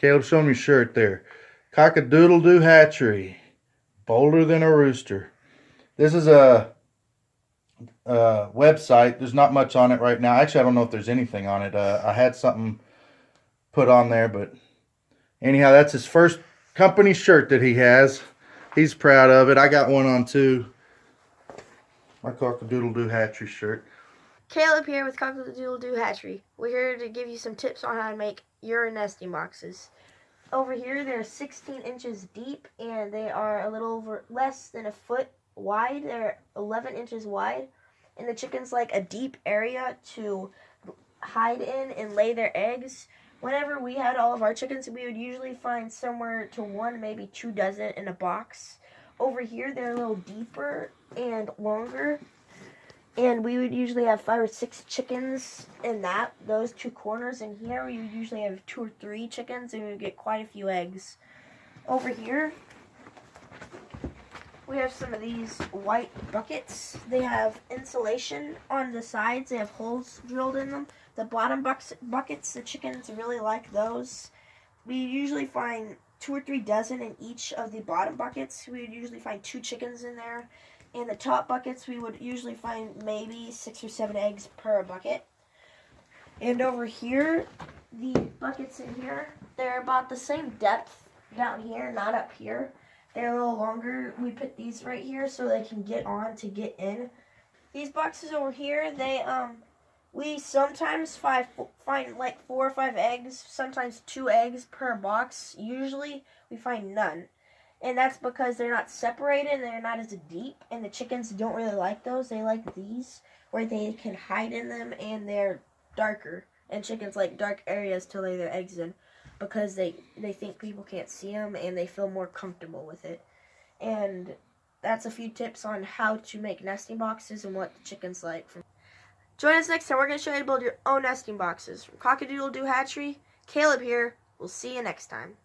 Caleb, show me your shirt there. Cock-a-doodle-do Hatchery. Bolder than a rooster. This is a website. There's not much on it right now. Actually, I don't know if there's anything on it. I had something put on there, but anyhow, that's his first company shirt that he has. He's proud of it. I got one on too. My Cock-a-doodle-do Hatchery shirt. Caleb here with Cock-a-doodle-do Hatchery. We're here to give you some tips on how to make your nesting boxes. Over here, they're 16 inches deep, and they are a little over less than a foot wide. They're 11 inches wide, and the chickens like a deep area to hide in and lay their eggs. Whenever we had all of our chickens, we would usually find somewhere to 1, maybe 2 dozen in a box. Over here, they're a little deeper and longer, and we would usually have 5 or 6 chickens in those 2 corners. And here we would usually have 2 or 3 chickens, and we would get quite a few eggs. Over here, we have some of these white buckets. They have insulation on the sides. They have holes drilled in them. The bottom buckets, the chickens really like those. We usually find 2 or 3 dozen in each of the bottom buckets. We would usually find 2 chickens in there. In the top buckets, we would usually find maybe 6 or 7 eggs per bucket. And over here, the buckets in here, they're about the same depth down here, not up here. They're a little longer. We put these right here so they can get on to get in. These boxes over here, we sometimes find like 4 or 5 eggs, sometimes 2 eggs per box. Usually, we find none. And that's because they're not separated and they're not as deep, and the chickens don't really like those. They like these where they can hide in them, and they're darker. And chickens like dark areas to lay their eggs in because they think people can't see them, and they feel more comfortable with it. And that's a few tips on how to make nesting boxes and what the chickens like. Join us next time. We're going to show you how to build your own nesting boxes. From Cock-a-doodle-do Hatchery, Caleb here. We'll see you next time.